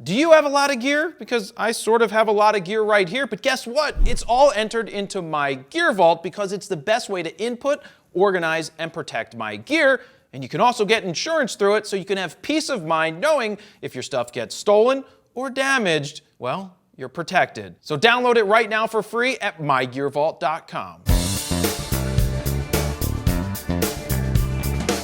Do you have a lot of gear? Because I sort of have a lot of gear right here, but guess what? It's all entered into my gear vault because it's the best way to input, organize, and protect my gear. And you can also get insurance through it, so you can have peace of mind knowing if your stuff gets stolen or damaged, well, you're protected. So download it right now for free at mygearvault.com.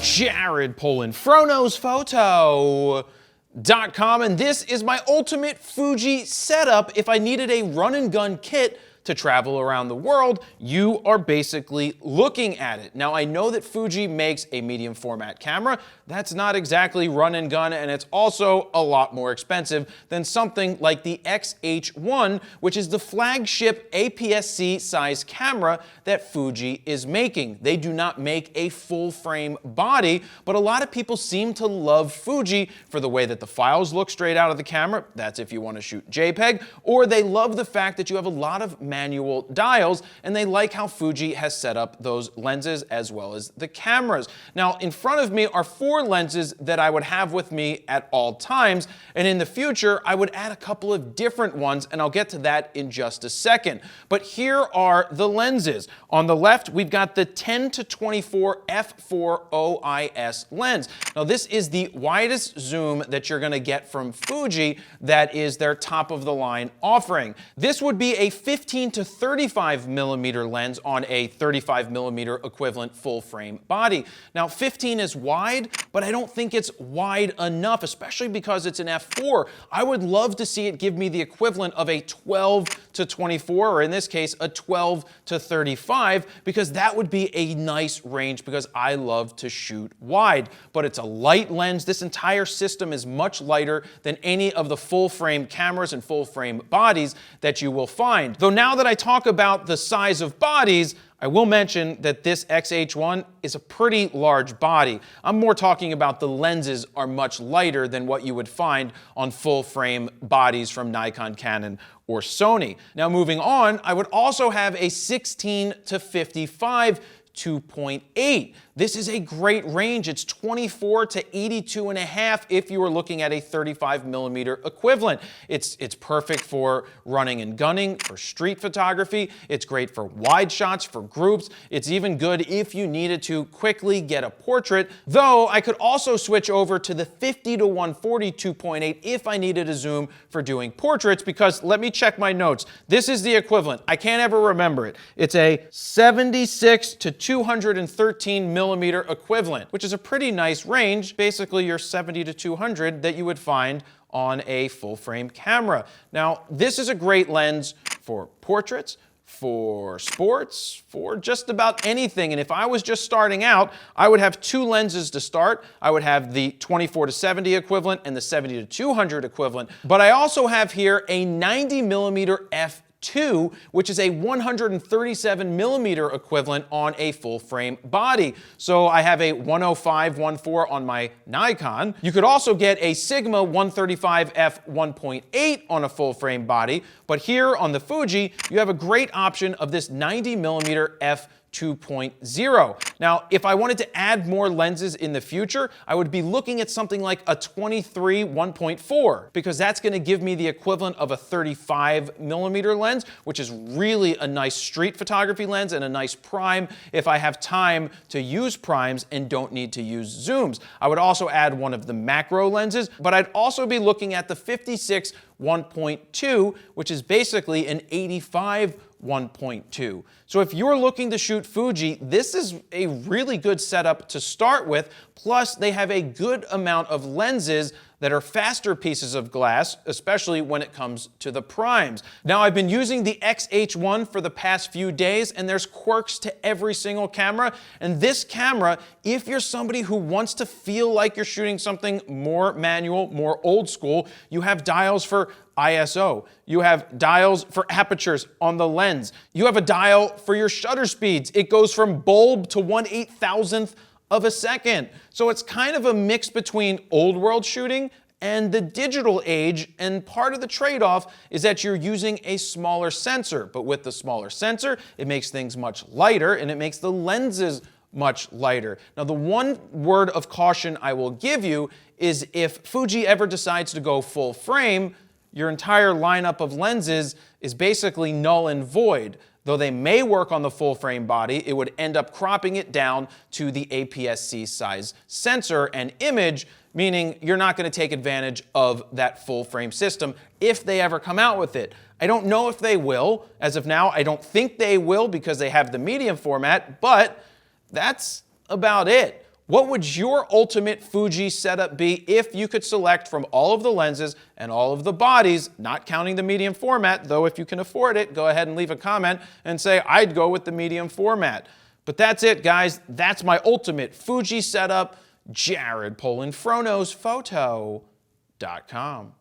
Jared Polin, FroKnowsPhoto.com, and this is my ultimate Fuji setup. If I needed a run and gun kit to travel around the world, you are basically looking at it. Now, I know that Fuji makes a medium format camera. That's not exactly run and gun, and it's also a lot more expensive than something like the XH-1, which is the flagship APS-C size camera that Fuji is making. They do not make a full frame body, but a lot of people seem to love Fuji for the way that the files look straight out of the camera. That's if you want to shoot JPEG, or they love the fact that you have a lot of manual dials, and they like how Fuji has set up those lenses as well as the cameras. Now, in front of me are 4 lenses that I would have with me at all times, and in the future, I would add a couple of different ones, and I'll get to that in just a second. But here are the lenses. On the left, we've got the 10-24 f4 OIS lens. Now, this is the widest zoom that you're going to get from Fuji. That is their top-of-the-line offering. This would be a 15-35 millimeter lens on a 35 millimeter equivalent full-frame body. Now, 15 is wide, but I don't think it's wide enough, especially because it's an f4. I would love to see it give me the equivalent of a 12-24, or in this case, a 12-35, because that would be a nice range because I love to shoot wide. But it's a light lens. This entire system is much lighter than any of the full-frame cameras and full-frame bodies that you will find. Though now that I talk about the size of bodies, I will mention that this XH-1 is a pretty large body. I'm more talking about the lenses are much lighter than what you would find on full-frame bodies from Nikon, Canon, or Sony. Now, moving on, I would also have a 16-55 2.8. This is a great range. It's 24 to 82.5 if you were looking at a 35 millimeter equivalent. It's perfect for running and gunning, for street photography. It's great for wide shots, for groups. It's even good if you needed to quickly get a portrait, though I could also switch over to the 50-140 2.8 if I needed a zoom for doing portraits, because let me check my notes. This is the equivalent. I can't ever remember it. It's a 76 to 213 millimeter equivalent, which is a pretty nice range, basically your 70 to 200 that you would find on a full-frame camera. Now, this is a great lens for portraits, for sports, for just about anything. And if I was just starting out, I would have 2 lenses to start. I would have the 24 to 70 equivalent and the 70 to 200 equivalent. But I also have here a 90 millimeter f2, which is a 137 millimeter equivalent on a full frame body. So I have a 105-1.4 on my Nikon. You could also get a Sigma 135 f1.8 on a full frame body, but here on the Fuji, you have a great option of this 90 millimeter f2. 2.0. Now, if I wanted to add more lenses in the future, I would be looking at something like a 23 1.4, because that's going to give me the equivalent of a 35 millimeter lens, which is really a nice street photography lens and a nice prime if I have time to use primes and don't need to use zooms. I would also add one of the macro lenses, but I'd also be looking at the 56 1.2, which is basically an 85 1.2. So if you're looking to shoot Fuji, this is a really good setup to start with. Plus, they have a good amount of lenses that are faster pieces of glass, especially when it comes to the primes. Now, I've been using the XH-1 for the past few days, and there's quirks to every single camera. And this camera, if you're somebody who wants to feel like you're shooting something more manual, more old school, you have dials for ISO. You have dials for apertures on the lens. You have a dial for your shutter speeds. It goes from bulb to 1/8,000th of a second. So it's kind of a mix between old world shooting and the digital age, and part of the trade-off is that you're using a smaller sensor. But with the smaller sensor, it makes things much lighter and it makes the lenses much lighter. Now, the one word of caution I will give you is if Fuji ever decides to go full frame, your entire lineup of lenses is basically null and void. Though they may work on the full frame body, it would end up cropping it down to the APS-C size sensor and image, meaning you're not going to take advantage of that full frame system if they ever come out with it. I don't know if they will. As of now, I don't think they will because they have the medium format, but that's about it. What would your ultimate Fuji setup be if you could select from all of the lenses and all of the bodies, not counting the medium format, though if you can afford it, go ahead and leave a comment and say, I'd go with the medium format. But that's it, guys. That's my ultimate Fuji setup. Jared Polin, FroKnowsPhoto.com.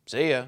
See ya.